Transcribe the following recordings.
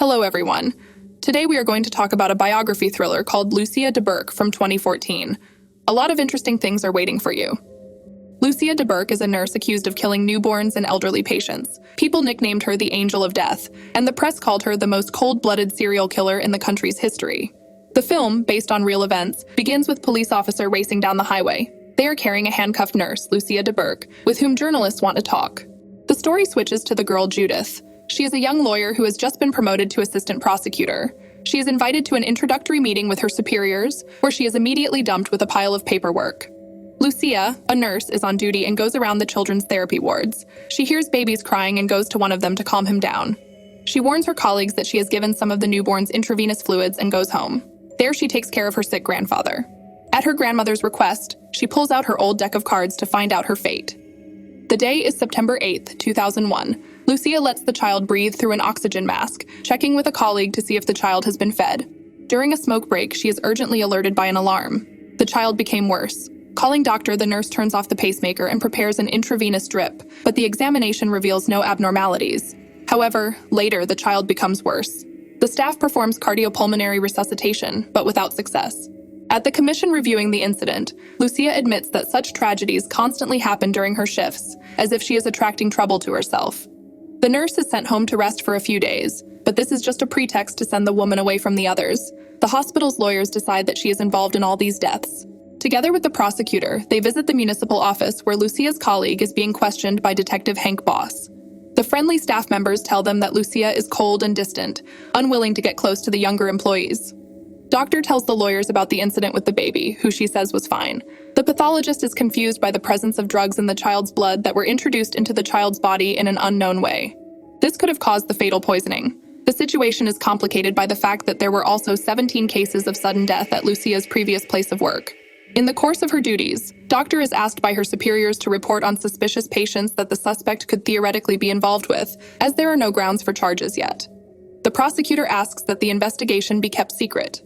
Hello, everyone. Today we are going to talk about a biography thriller called Lucia de Burke from 2014. A lot of interesting things are waiting for you. Lucia de Burke is a nurse accused of killing newborns and elderly patients. People nicknamed her the Angel of Death, and the press called her the most cold-blooded serial killer in the country's history. The film, based on real events, begins with a police officer racing down the highway. They are carrying a handcuffed nurse, Lucia de Burke, with whom journalists want to talk. The story switches to the girl Judith. She is a young lawyer who has just been promoted to assistant prosecutor. She is invited to an introductory meeting with her superiors, where she is immediately dumped with a pile of paperwork. Lucia, a nurse, is on duty and goes around the children's therapy wards. She hears babies crying and goes to one of them to calm him down. She warns her colleagues that she has given some of the newborns intravenous fluids and goes home. There she takes care of her sick grandfather. At her grandmother's request, she pulls out her old deck of cards to find out her fate. The day is September 8th, 2001. Lucia lets the child breathe through an oxygen mask, checking with a colleague to see if the child has been fed. During a smoke break, she is urgently alerted by an alarm. The child became worse. Calling doctor, the nurse turns off the pacemaker and prepares an intravenous drip, but the examination reveals no abnormalities. However, later, the child becomes worse. The staff performs cardiopulmonary resuscitation, but without success. At the commission reviewing the incident, Lucia admits that such tragedies constantly happen during her shifts, as if she is attracting trouble to herself. The nurse is sent home to rest for a few days, but this is just a pretext to send the woman away from the others. The hospital's lawyers decide that she is involved in all these deaths. Together with the prosecutor, they visit the municipal office where Lucia's colleague is being questioned by Detective Hank Boss. The friendly staff members tell them that Lucia is cold and distant, unwilling to get close to the younger employees. Doctor tells the lawyers about the incident with the baby, who she says was fine. The pathologist is confused by the presence of drugs in the child's blood that were introduced into the child's body in an unknown way. This could have caused the fatal poisoning. The situation is complicated by the fact that there were also 17 cases of sudden death at Lucia's previous place of work. In the course of her duties, Doctor is asked by her superiors to report on suspicious patients that the suspect could theoretically be involved with, as there are no grounds for charges yet. The prosecutor asks that the investigation be kept secret.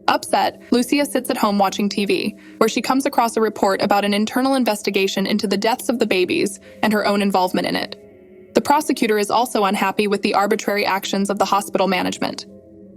Upset, Lucia sits at home watching TV, where she comes across a report about an internal investigation into the deaths of the babies and her own involvement in it. The prosecutor is also unhappy with the arbitrary actions of the hospital management.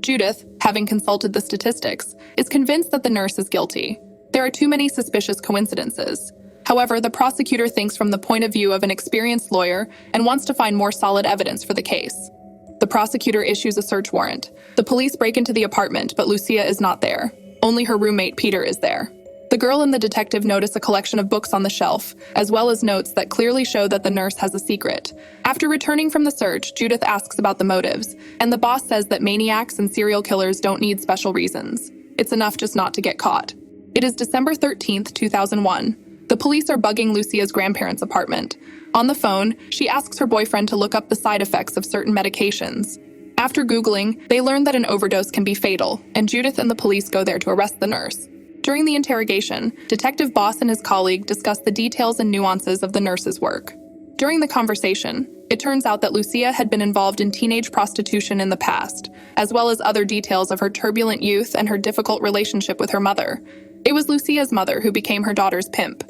Judith, having consulted the statistics, is convinced that the nurse is guilty. There are too many suspicious coincidences. However, the prosecutor thinks from the point of view of an experienced lawyer and wants to find more solid evidence for the case. The prosecutor issues a search warrant. The police break into the apartment, but Lucia is not there. Only her roommate, Peter, is there. The girl and the detective notice a collection of books on the shelf, as well as notes that clearly show that the nurse has a secret. After returning from the search, Judith asks about the motives, and the boss says that maniacs and serial killers don't need special reasons. It's enough just not to get caught. It is December 13th, 2001. The police are bugging Lucia's grandparents' apartment. On the phone, she asks her boyfriend to look up the side effects of certain medications. After Googling, they learn that an overdose can be fatal, and Judith and the police go there to arrest the nurse. During the interrogation, Detective Boss and his colleague discuss the details and nuances of the nurse's work. During the conversation, it turns out that Lucia had been involved in teenage prostitution in the past, as well as other details of her turbulent youth and her difficult relationship with her mother. It was Lucia's mother who became her daughter's pimp.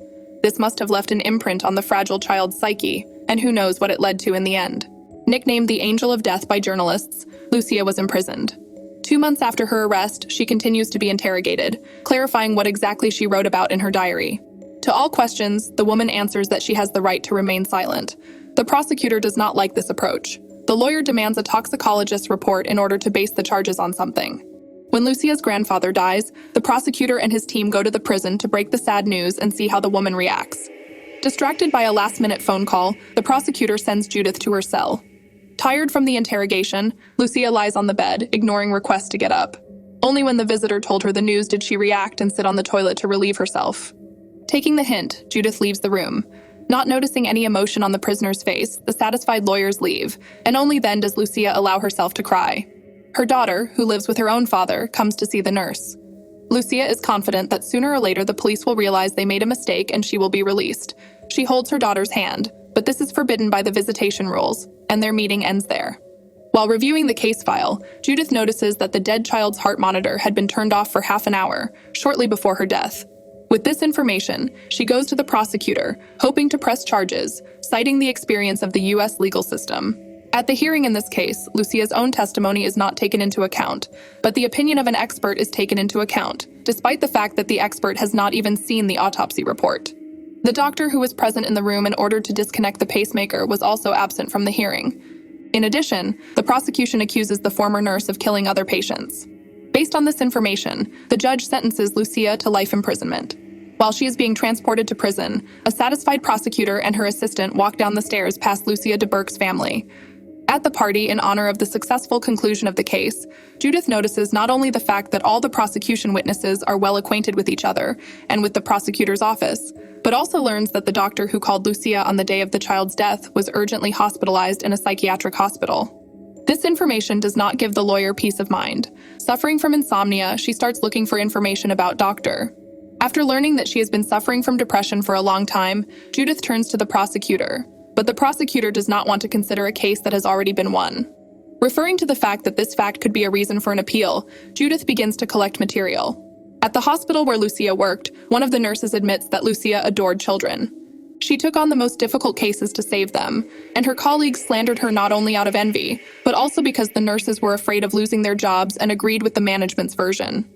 This must have left an imprint on the fragile child's psyche, and who knows what it led to in the end. Nicknamed the Angel of Death by journalists, Lucia was imprisoned. 2 months after her arrest, she continues to be interrogated, clarifying what exactly she wrote about in her diary. To all questions, the woman answers that she has the right to remain silent. The prosecutor does not like this approach. The lawyer demands a toxicologist's report in order to base the charges on something. When Lucia's grandfather dies, the prosecutor and his team go to the prison to break the sad news and see how the woman reacts. Distracted by a last-minute phone call, the prosecutor sends Judith to her cell. Tired from the interrogation, Lucia lies on the bed, ignoring requests to get up. Only when the visitor told her the news did she react and sit on the toilet to relieve herself. Taking the hint, Judith leaves the room. Not noticing any emotion on the prisoner's face, the satisfied lawyers leave, and only then does Lucia allow herself to cry. Her daughter, who lives with her own father, comes to see the nurse. Lucia is confident that sooner or later the police will realize they made a mistake and she will be released. She holds her daughter's hand, but this is forbidden by the visitation rules, and their meeting ends there. While reviewing the case file, Judith notices that the dead child's heart monitor had been turned off for half an hour, shortly before her death. With this information, she goes to the prosecutor, hoping to press charges, citing the experience of the U.S. legal system. At the hearing in this case, Lucia's own testimony is not taken into account, but the opinion of an expert is taken into account, despite the fact that the expert has not even seen the autopsy report. The doctor who was present in the room and ordered to disconnect the pacemaker was also absent from the hearing. In addition, the prosecution accuses the former nurse of killing other patients. Based on this information, the judge sentences Lucia to life imprisonment. While she is being transported to prison, a satisfied prosecutor and her assistant walk down the stairs past Lucia DeBerk's family. At the party, in honor of the successful conclusion of the case, Judith notices not only the fact that all the prosecution witnesses are well acquainted with each other and with the prosecutor's office, but also learns that the doctor who called Lucia on the day of the child's death was urgently hospitalized in a psychiatric hospital. This information does not give the lawyer peace of mind. Suffering from insomnia, she starts looking for information about Doctor. After learning that she has been suffering from depression for a long time, Judith turns to the prosecutor. But the prosecutor does not want to consider a case that has already been won. Referring to the fact that this fact could be a reason for an appeal, Judith begins to collect material. At the hospital where Lucia worked, one of the nurses admits that Lucia adored children. She took on the most difficult cases to save them, and her colleagues slandered her not only out of envy, but also because the nurses were afraid of losing their jobs and agreed with the management's version.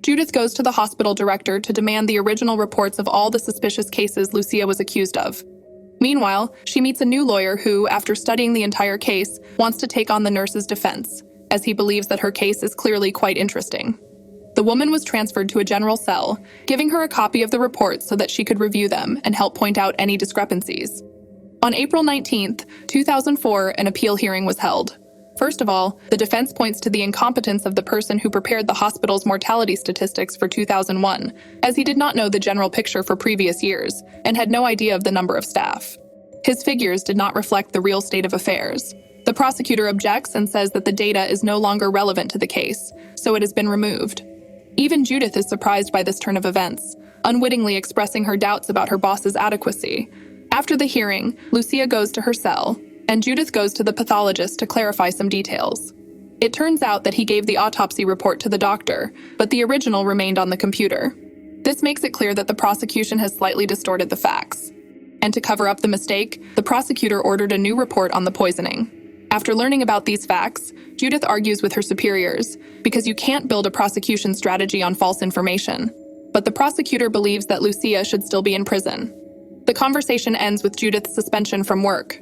Judith goes to the hospital director to demand the original reports of all the suspicious cases Lucia was accused of. Meanwhile, she meets a new lawyer who, after studying the entire case, wants to take on the nurse's defense, as he believes that her case is clearly quite interesting. The woman was transferred to a general cell, giving her a copy of the reports so that she could review them and help point out any discrepancies. On April 19, 2004, an appeal hearing was held. First of all, the defense points to the incompetence of the person who prepared the hospital's mortality statistics for 2001, as he did not know the general picture for previous years and had no idea of the number of staff. His figures did not reflect the real state of affairs. The prosecutor objects and says that the data is no longer relevant to the case, so it has been removed. Even Judith is surprised by this turn of events, unwittingly expressing her doubts about her boss's adequacy. After the hearing, Lucia goes to her cell, and Judith goes to the pathologist to clarify some details. It turns out that he gave the autopsy report to the doctor, but the original remained on the computer. This makes it clear that the prosecution has slightly distorted the facts. And to cover up the mistake, the prosecutor ordered a new report on the poisoning. After learning about these facts, Judith argues with her superiors, because you can't build a prosecution strategy on false information. But the prosecutor believes that Lucia should still be in prison. The conversation ends with Judith's suspension from work.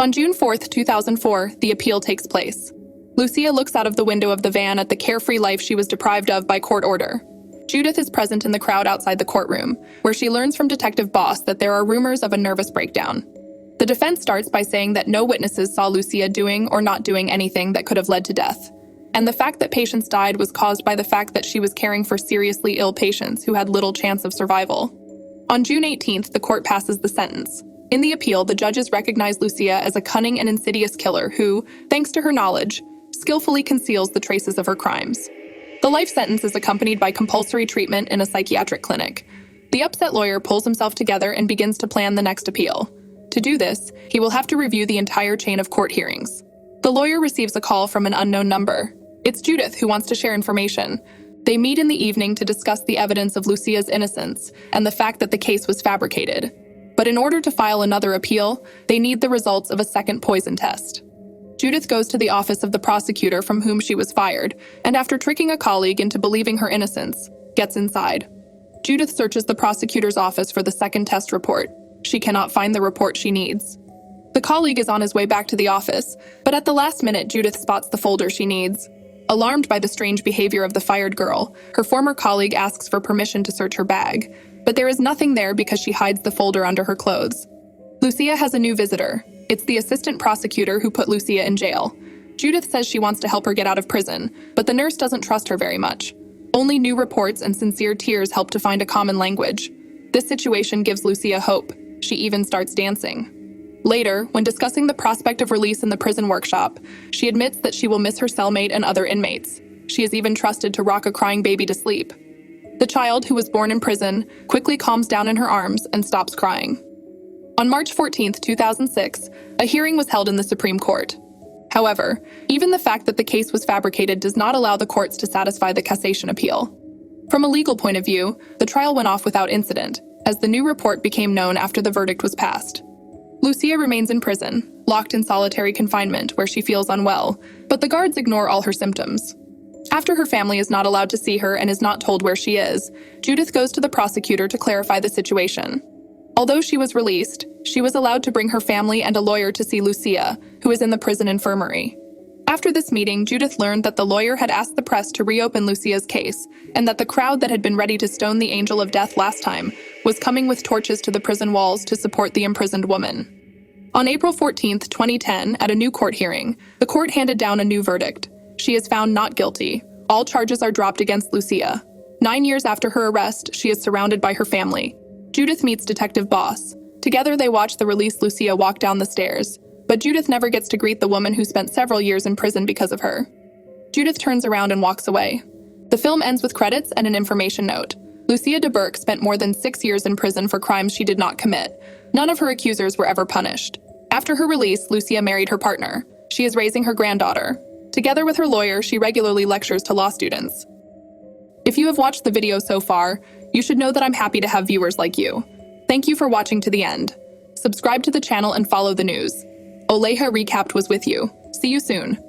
On June 4, 2004, the appeal takes place. Lucia looks out of the window of the van at the carefree life she was deprived of by court order. Judith is present in the crowd outside the courtroom, where she learns from Detective Boss that there are rumors of a nervous breakdown. The defense starts by saying that no witnesses saw Lucia doing or not doing anything that could have led to death. And the fact that patients died was caused by the fact that she was caring for seriously ill patients who had little chance of survival. On June 18th, the court passes the sentence. In the appeal, the judges recognize Lucia as a cunning and insidious killer who, thanks to her knowledge, skillfully conceals the traces of her crimes. The life sentence is accompanied by compulsory treatment in a psychiatric clinic. The upset lawyer pulls himself together and begins to plan the next appeal. To do this, he will have to review the entire chain of court hearings. The lawyer receives a call from an unknown number. It's Judith who wants to share information. They meet in the evening to discuss the evidence of Lucia's innocence and the fact that the case was fabricated. But in order to file another appeal, they need the results of a second poison test. Judith goes to the office of the prosecutor from whom she was fired, and after tricking a colleague into believing her innocence, gets inside. Judith searches the prosecutor's office for the second test report. She cannot find the report she needs. The colleague is on his way back to the office, but at the last minute, Judith spots the folder she needs. Alarmed by the strange behavior of the fired girl, her former colleague asks for permission to search her bag, but there is nothing there because she hides the folder under her clothes. Lucia has a new visitor. It's the assistant prosecutor who put Lucia in jail. Judith says she wants to help her get out of prison, but the nurse doesn't trust her very much. Only new reports and sincere tears help to find a common language. This situation gives Lucia hope. She even starts dancing. Later, when discussing the prospect of release in the prison workshop, she admits that she will miss her cellmate and other inmates. She is even trusted to rock a crying baby to sleep. The child, who was born in prison, quickly calms down in her arms and stops crying. On March 14, 2006, a hearing was held in the Supreme Court. However, even the fact that the case was fabricated does not allow the courts to satisfy the cassation appeal. From a legal point of view, the trial went off without incident, as the new report became known after the verdict was passed. Lucia remains in prison, locked in solitary confinement where she feels unwell, but the guards ignore all her symptoms. After her family is not allowed to see her and is not told where she is, Judith goes to the prosecutor to clarify the situation. Although she was released, she was allowed to bring her family and a lawyer to see Lucia, who is in the prison infirmary. After this meeting, Judith learned that the lawyer had asked the press to reopen Lucia's case, and that the crowd that had been ready to stone the angel of death last time was coming with torches to the prison walls to support the imprisoned woman. On April 14, 2010, at a new court hearing, the court handed down a new verdict. She is found not guilty. All charges are dropped against Lucia. 9 years after her arrest, she is surrounded by her family. Judith meets Detective Boss. Together they watch the released Lucia walk down the stairs, but Judith never gets to greet the woman who spent several years in prison because of her. Judith turns around and walks away. The film ends with credits and an information note. Lucia DeBerk spent more than 6 years in prison for crimes she did not commit. None of her accusers were ever punished. After her release, Lucia married her partner. She is raising her granddaughter. Together with her lawyer, she regularly lectures to law students. If you have watched the video so far, you should know that I'm happy to have viewers like you. Thank you for watching to the end. Subscribe to the channel and follow the news. OLEJA Recapped was with you. See you soon.